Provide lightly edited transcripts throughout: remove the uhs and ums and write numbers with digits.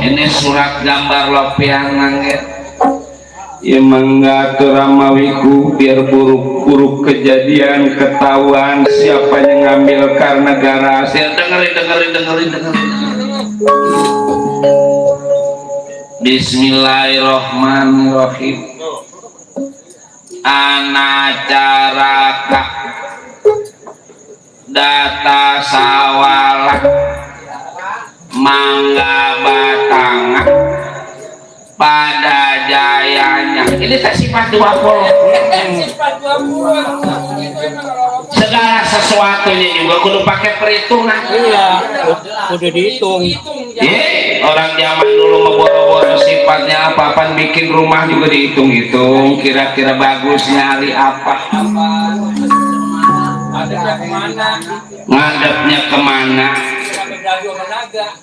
Ini surat gambar lopiangan ya. Ya mangga Ramawiku biar buruk-buruk kejadian ketahuan siapa yang ngambil karena garasi. Dengerin. Bismillahirrahmanirrahim. Anacaraka data sawala mangga batanga pada jayanya. Ini tak sifat 20. Segala sesuatunya juga kudu pakai perhitungan. Iya, kudu dihitung. Orang zaman dulu ngeboro-boro sifatnya apa-apa, bikin rumah juga dihitung-hitung. Kira-kira bagusnya hari apa? Ngadepnya kemana?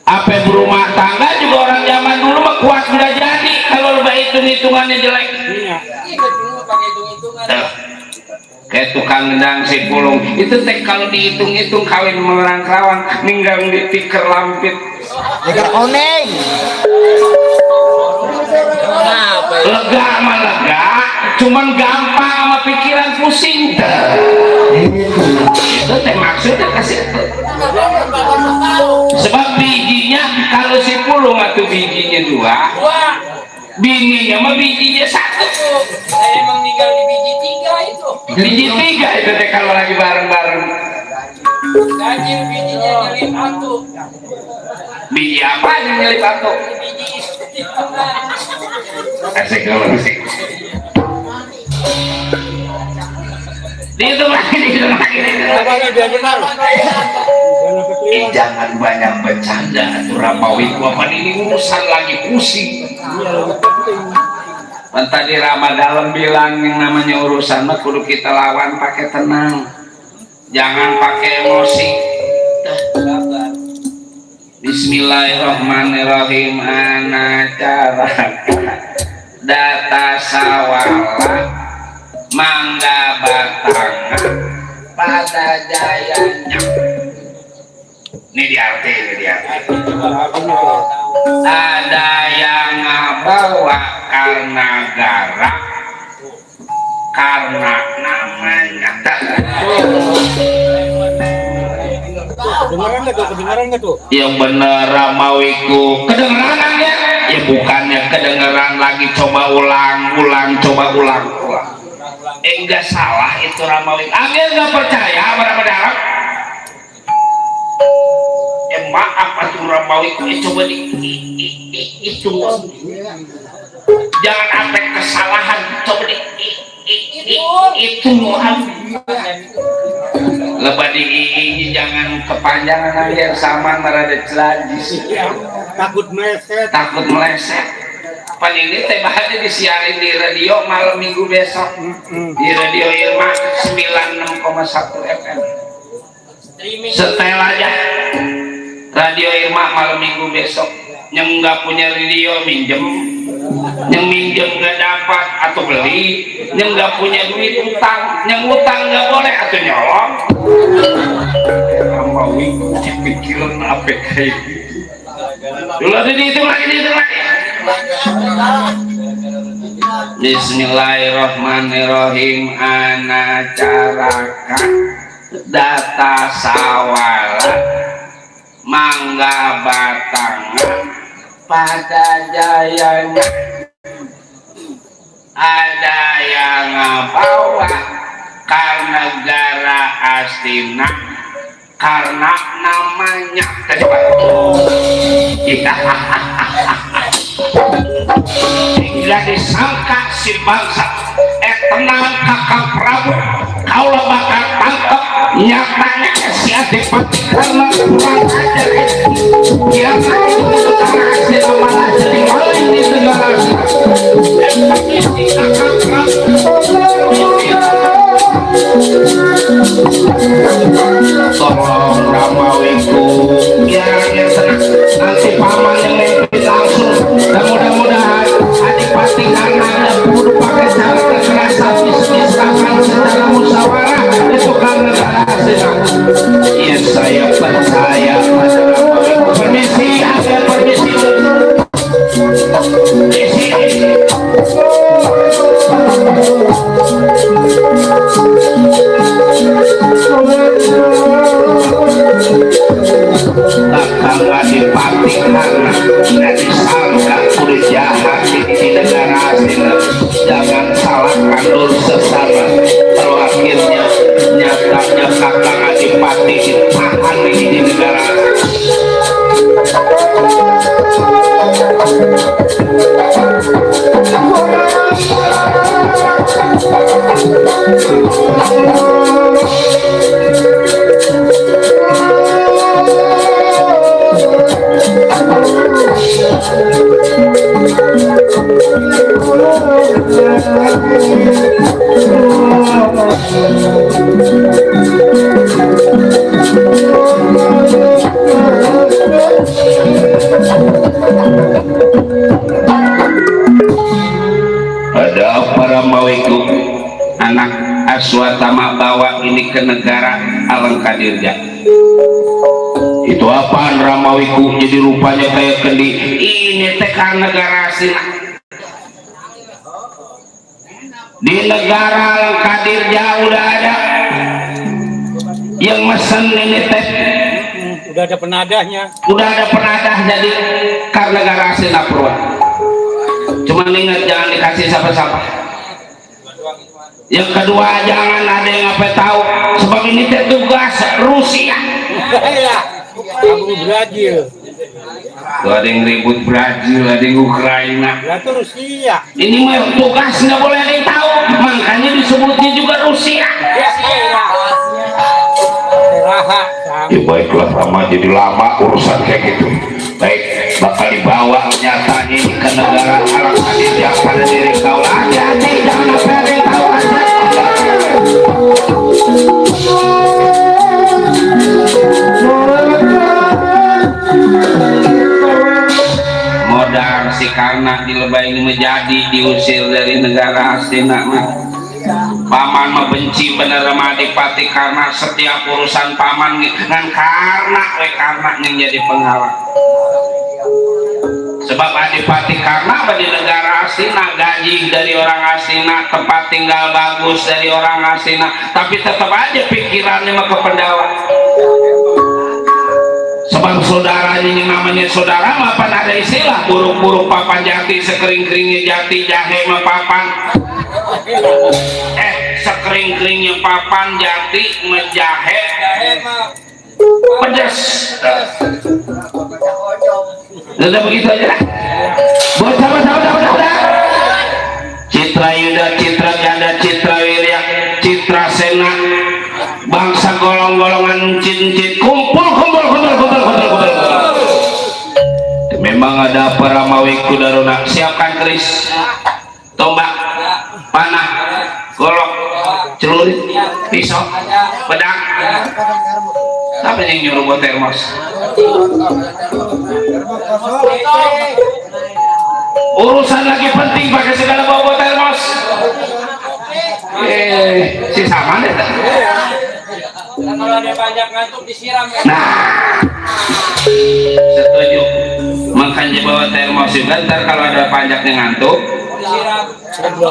Apa berumah tangga juga orang zaman dulu mah kuat udah jadi kalau lebih hitung-hitungannya jelek. Kayak tukang gendang si pulung itu teh kalau dihitung-hitung kawin melarang kawan ninggang di tikar lampit Tikar oneng. lega mah lega cuman gampang sama pikiran pusing itu teh maksudnya kasih sebab bijinya kalau si pulung atau bijinya 2 bininya mah bijinya 1. Emang tinggal di biji 3 itu. Biji 3 itu teh kalau lagi bareng-bareng. Ganjil bijinya nyelip atu. Biji apa yang nyelip atu? Biji istri. Asik kalau asik. Dihitung lagi. Jangan banyak bercanda atuh Ramawi apa ini urusan lagi pusing. Tadi Rama dalam bilang yang namanya urusan mah kudu kita lawan pakai tenang, jangan pakai emosi. Bismillahirrahmanirrahim. Anacara data sawala mangga batanga pada jayanya. Ini diarti. Ada yang ngabawa karena gara karena namanya. Kedengaran nggak tuh? Yang bener Ramawiku kedengeran ya? Ya bukannya kedengeran lagi, coba ulang. Enggak salah itu Ramawiku. Angel nggak percaya benar-benar. Maaf atuh Ramawiku, coba itu jangan ada kesalahan, coba itu lepas di jangan kepanjangan aja sama merada celajis Takut meleset. Pan ini teh bahannya disiarin di radio malam minggu besok di radio Irma 96,1 FM. Setel aja radio Irma malam minggu besok. Yang nggak punya radio minjem, yang minjem nggak dapat atau beli, yang nggak punya duit utang, yang utang nggak boleh atau nyolong. Ramawi pikiran apa kayak gitu. Dulu ada dihitung lagi. Bismillahirrahmanirrahim. Anacaraka data sawala mangga batangan pada jayanya. Ada yang bawa karena gara astina karena namanya. Coba hingga disangka si bangsa tenang kakak Prabu kaulah bakal tangkap nyatanya si Adipati karena kurang ajar yang itu hasil malah jadi maling di negara si kakak Prabu tolong Ramawiku yang senang nanti paman yang mimpi langsung dan mudah-mudahan Adipati karena kudu pakai cara kekerasan disediakan secara musyawarah itu karena hasil. Ya saya percaya pada Ramawiku. Permisi, ada permisi. nggak disangka udah jahat di negara asing. Jangan salahkan lur sesama. Kalau akhirnya nyatanya kakang adipati ditahan di negara ada para mawiku anak Aswatama bawa ini ke negara Alangkadirja. Itu apaan Ramawiku jadi rupanya kayak kendi ini tekan negara asing. Di negara Alangkadirja udah ada yang mesen ini teh, Udah ada penadahnya. udah ada penadah jadi karena negara asing Purwa. Cuma ingat jangan dikasih siapa-siapa. Yang kedua jangan ada yang apa tahu sebab ini teh tugas Rusia. Kamu Brazil. Tuh ada yang ribut Brazil, ada yang Ukraina. Lah itu Rusia. Ini mah tugas nggak boleh ada yang tahu, makanya disebutnya juga Rusia. Raha. Ya baiklah sama jadi lama urusan kayak gitu. Baik bakal dibawa nyatanya ini ke negara Alangkadirja pada diri kau lagi. Jangan apa ada yang tahu aja. Modal si karena di lebay ini menjadi diusir dari negara Astina mah. Paman membenci bener sama adipati karena setiap urusan paman dengan karena yang jadi penghalang. Sebab adipati karena di negara Astina gaji dari orang Astina, tempat tinggal bagus dari orang Astina, tapi tetap aja pikirannya mah ke pendawa. Sebab saudaranya yang namanya saudara mah apa ada istilah buruk-buruk papan jati, sekering-keringnya jati, jahe mah papan. Sekering-keringnya papan jati, ngejahe pedas. Udah begitu aja lah. Buat sahabat. Citra Yuda, Citra Ganda, Citra Wirya, Citra Sena, bangsa golong-golongan cincin, kumpul. Memang ada para mawiku daruna. Siapkan keris, tombak, panah, golok, celurit, pisau, pedang. Siapa yang nyuruh buat termos? Urusan lagi penting pakai segala bawa termos. Si sama deh. Kalau ada banyak ngantuk disiram ya. Nah, setuju. Makanya bawa termos juga. Ntar kalau ada pajaknya ngantuk, Disiram.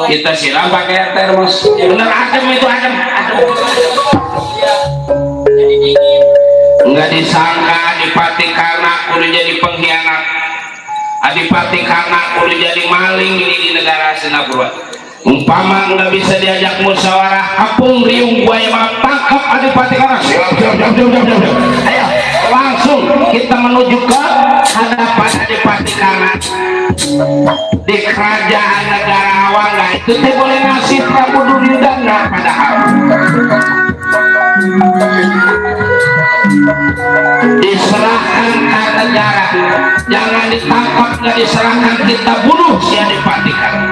kita siram pakai air termos. Bener adem itu adem. Iya. Jadi dingin. Nggak disangka adipati karena udah jadi pengkhianat. Adipati karena udah jadi maling ini di negara Singapura. Umpama nggak bisa diajak musyawarah, apung riung buaya mah tangkap adipati karena. Siap. Ayo langsung kita menuju ke hadapan adipati karena di kerajaan negara Awangga itu teh boleh ngasih Prabu Duryudana padahal diserahkan ke negara, jangan ditangkap, nggak diserahkan, kita bunuh si adipati karena.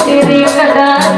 Diri kadang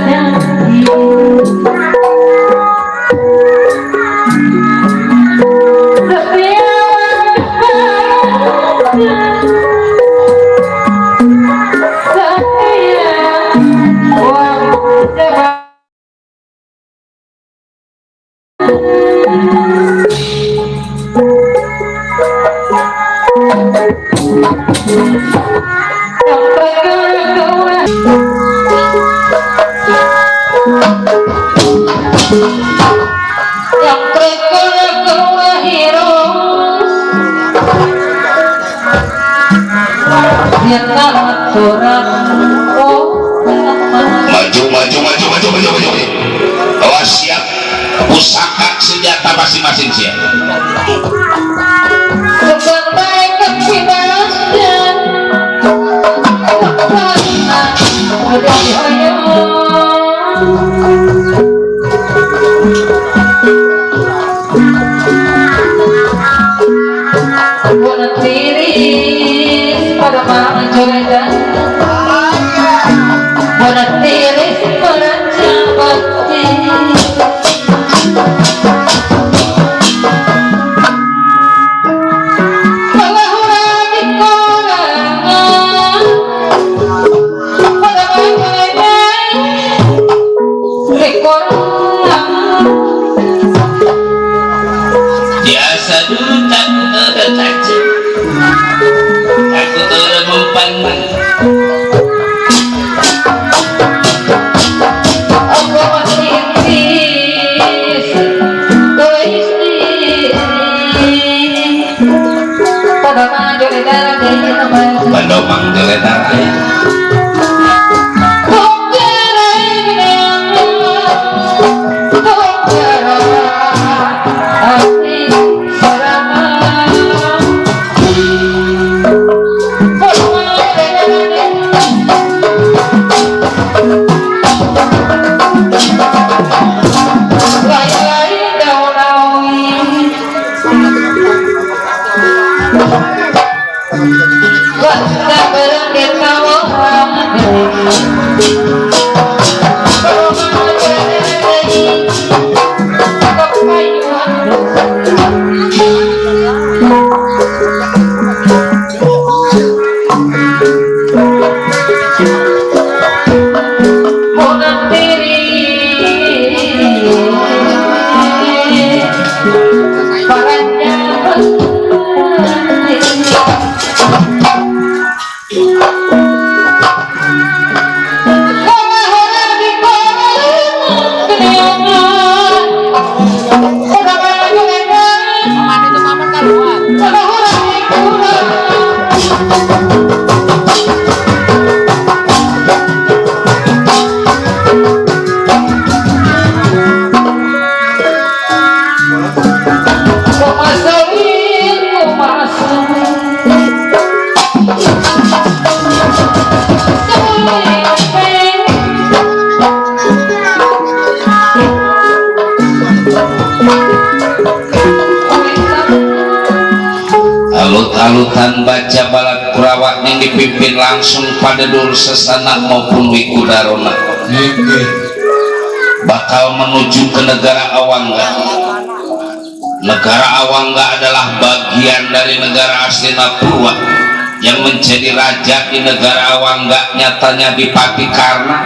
maju awas siap pusaka senjata masing-masing siap biasa dulu takut ada kaca takut orang memandang Pandomang Jeledar alut-alutan baca balak kurawak yang dipimpin langsung pada dur sesana maupun wikudarona bakal menuju ke negara Awangga. Negara Awangga adalah bagian dari negara Astina Purwa yang menjadi raja di negara Awangga nyatanya Adipati Karna.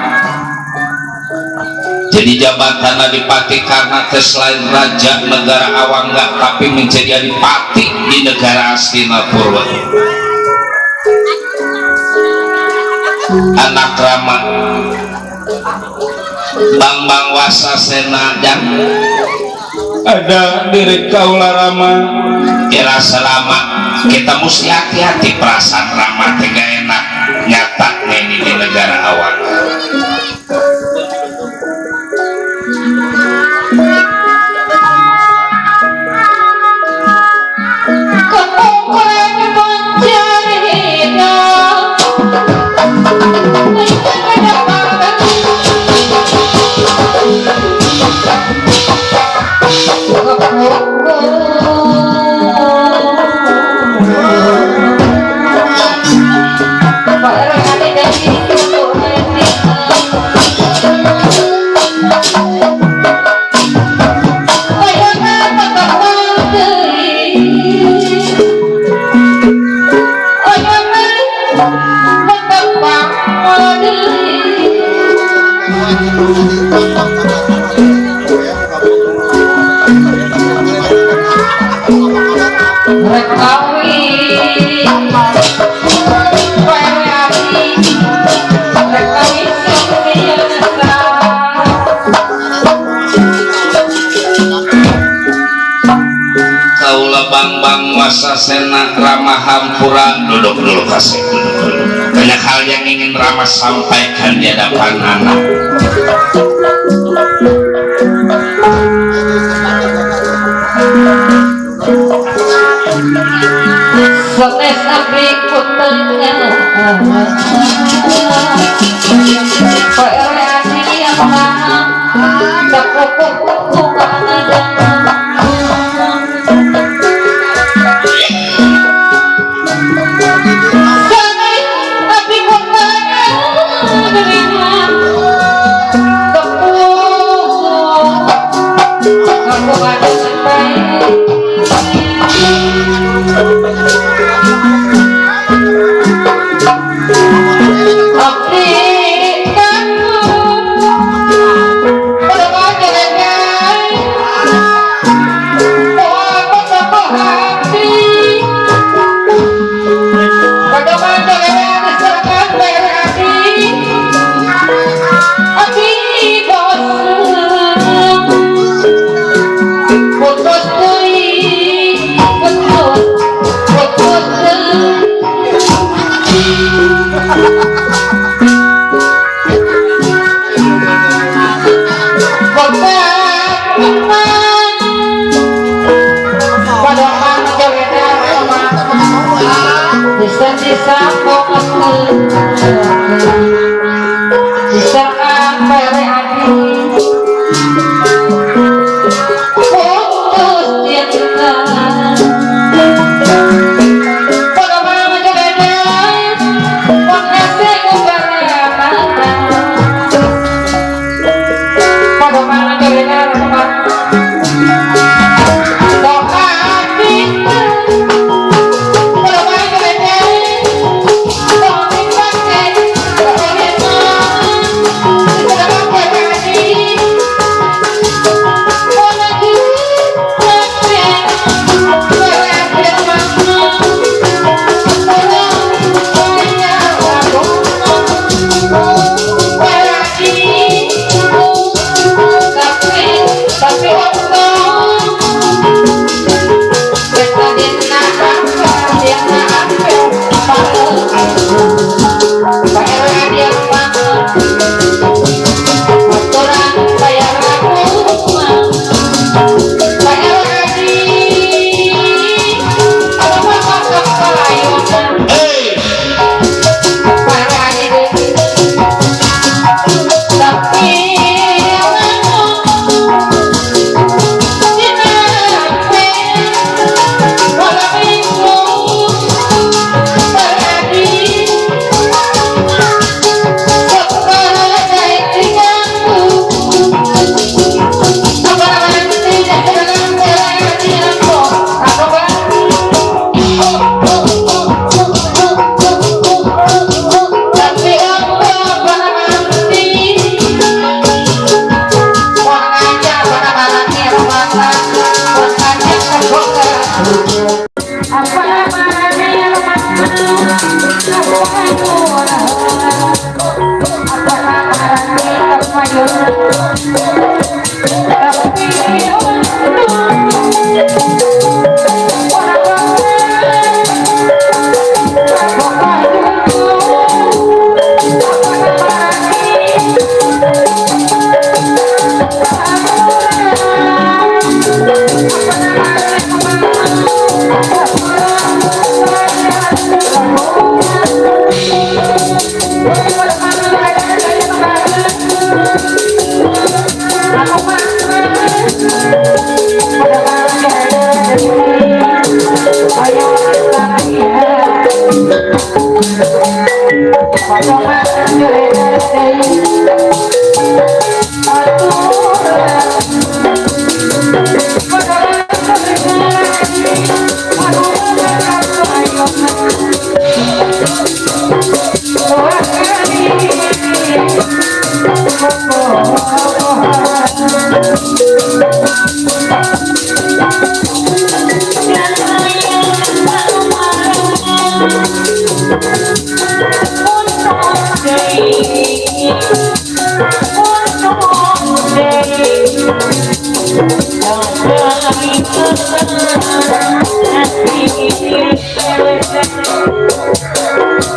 Jadi jabatan Adipati Karna selain raja negara Awangga tapi menjadi adipati di negara Astina Purwa. Anak Rama Bambang Wasasena dan ada diri kaula Rama kira selama kita mesti hati-hati perasaan Rama tega enak nyata ini di negara Awangga. Bambang Wasasena Rama Hampura duduk dulu kasih banyak hal yang ingin Rama sampaikan di hadapan anak. Sones abdi kutengnya Koere adi apa Dapukuk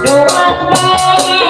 Doa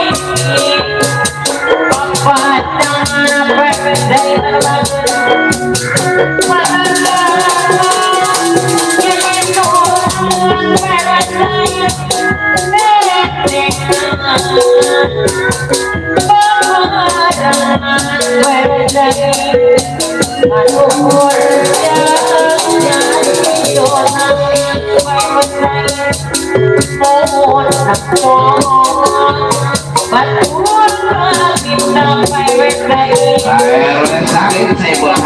Sakit saya buat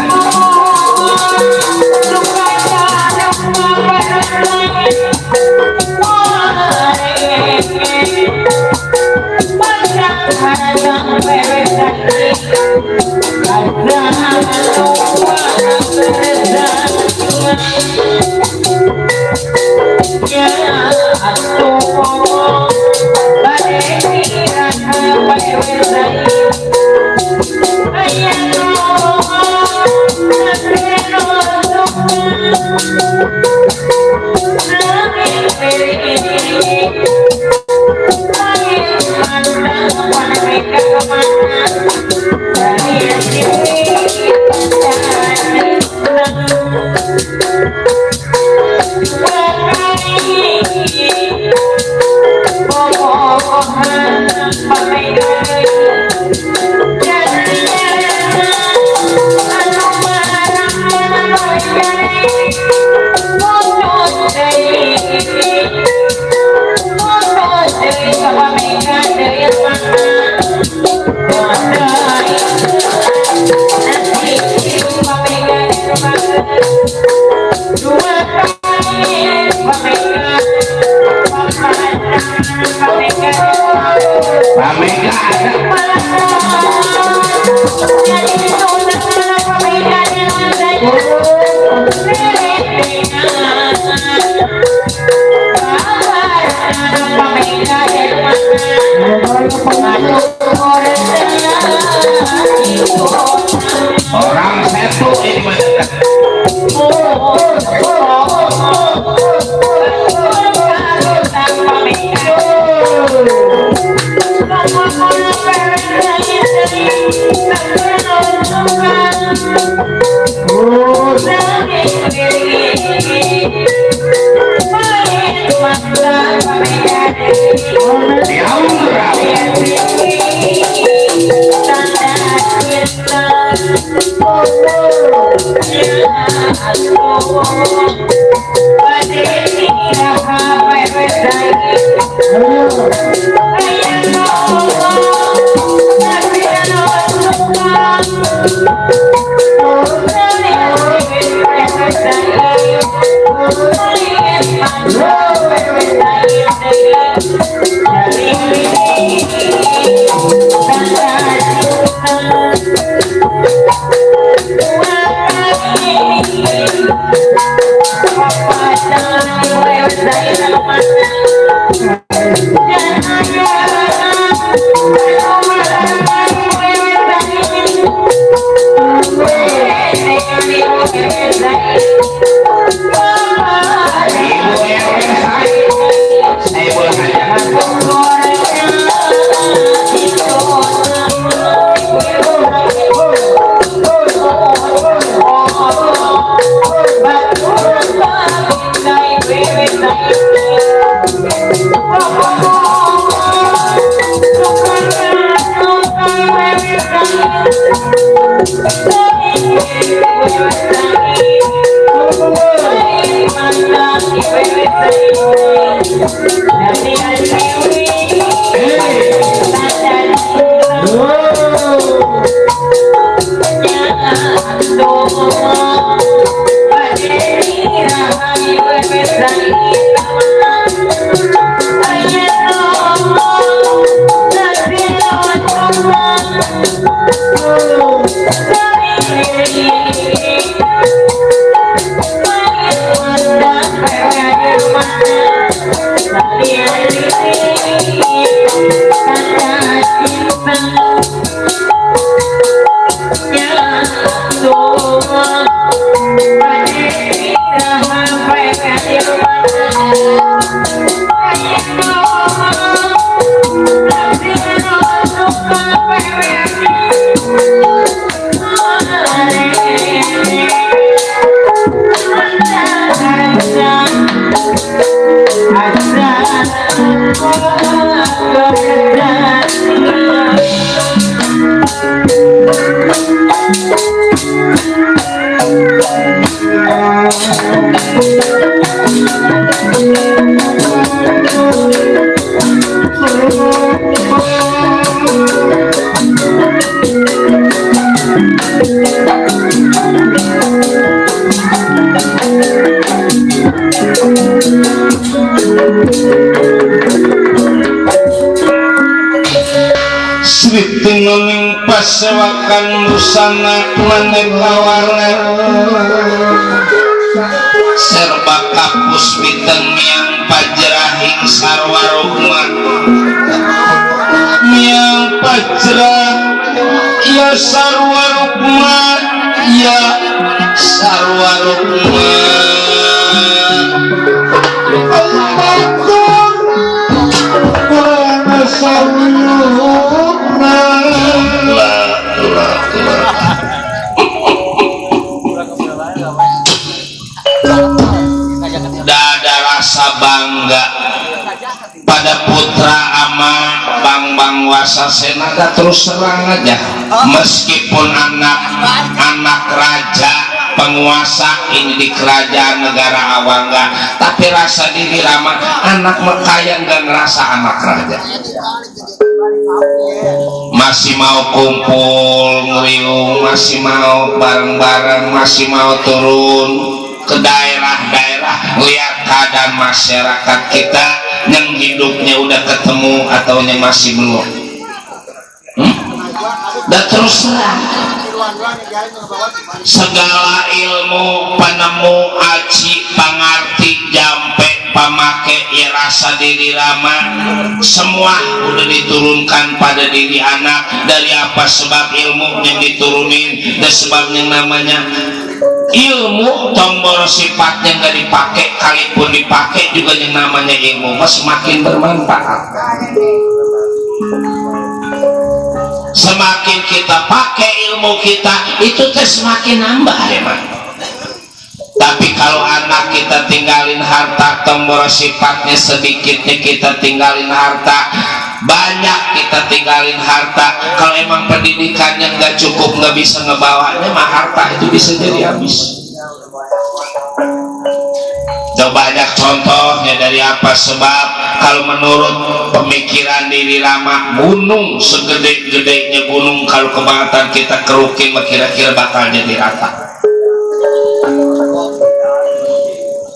orang satu ini mendekat. Sri tinuning pasewakan busana maneka warna serba kapus biteng miang pajrahing sarwarukma miang pajrah ya sarwarukma ya sarwarukma Dada rasa bangga pada putra ama bang Wasasena terus serang aja meskipun anak raja penguasa ini di kerajaan negara Awangga, tapi rasa diri Rama anak Mekayan dan rasa anak raja masih mau kumpul ngeriung, masih mau bareng-bareng, masih mau turun ke daerah-daerah lihat keadaan masyarakat kita yang hidupnya udah ketemu atau yang masih belum. Dan terus terang segala ilmu penemu aji pangarti jampe pamake ya rasa diri Rama semua udah diturunkan pada diri anak. Dari apa sebab ilmu yang diturunin dan sebab yang namanya ilmu tombol sifatnya nggak dipakai, kalipun dipakai juga yang namanya ilmu semakin bermanfaat. Semakin kita pakai ilmu kita itu semakin nambah emang. Tapi kalau anak kita tinggalin harta, tombol sifatnya sedikitnya kita tinggalin harta, banyak kita tinggalin harta. Kalau emang pendidikannya nggak cukup, nggak bisa ngebawanya, mah harta itu bisa jadi habis. Banyak contohnya dari apa sebab kalau menurut pemikiran diri Rama gunung segede-gedenya gunung kalau kebangetan kita kerukin kira-kira bakal jadi rata.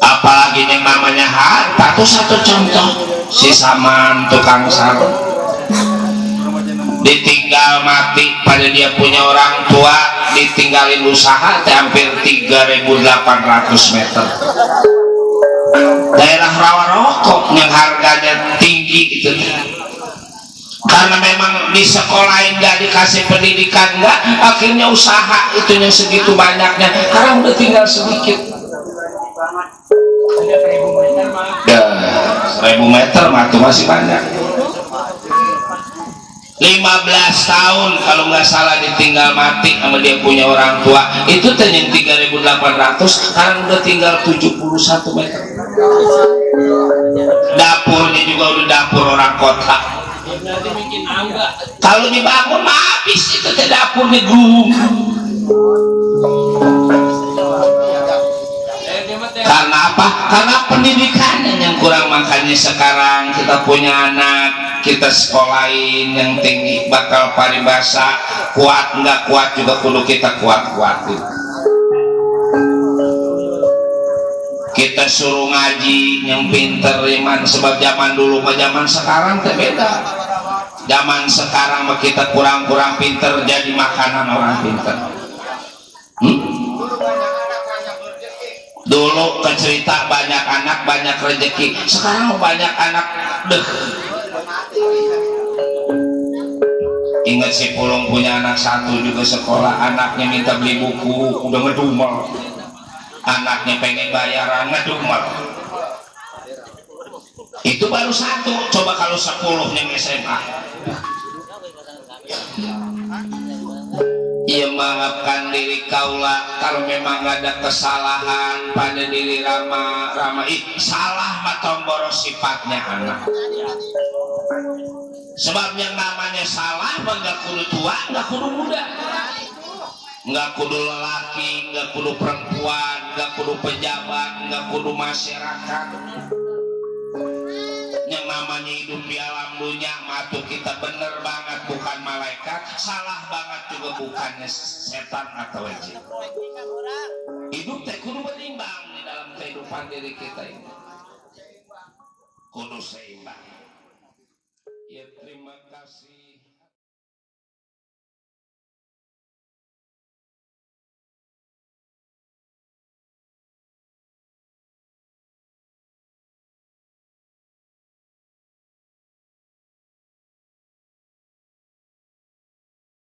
Apalagi yang namanya harta tuh satu contoh si Saman tukang sarung ditinggal mati pada dia punya orang tua ditinggalin usaha hampir 3.800 meter daerah rawa rokok yang harganya tinggi gitu karena memang di sekolahin nggak dikasih pendidikan nggak akhirnya usaha itu yang segitu banyaknya sekarang udah tinggal sedikit ya 1000 meter mah itu masih banyak 15 tahun kalau nggak salah ditinggal mati sama dia punya orang tua itu yang 3.800 sekarang udah tinggal 71 meter dapurnya juga udah dapur orang kota kalau dibangun habis itu dapurnya gulung karena apa? Karena pendidikannya yang kurang. Makanya sekarang kita punya anak kita sekolahin yang tinggi bakal paribasa kuat nggak kuat juga kudu kita kuat-kuatin. Kita suruh ngaji yang pinter iman sebab zaman dulu sama zaman sekarang beda. Zaman sekarang kita kurang-kurang pinter jadi makanan orang pinter. Dulu kecerita banyak anak banyak rezeki, sekarang banyak anak deh. Ingat si Pulung punya anak satu juga sekolah, anaknya minta beli buku udah ngedumel, anaknya pengen bayaran ngedumel. Itu baru satu, coba kalau 10 yang SMA. Ia maafkan diri kaula kalau memang ada kesalahan pada diri Rama salah matomboro sifatnya anak sebab yang namanya salah nggak kudu tua nggak kudu muda nggak kudu lelaki, nggak kudu perempuan, nggak kudu pejabat, nggak kudu masyarakat. Yang namanya hidup di alam dunia matu kita bener banget bukan malaikat, salah banget juga bukannya setan atau jin. Hidup teh kudu berimbang di dalam kehidupan diri kita ini, kudu seimbang. Ya terima kasih.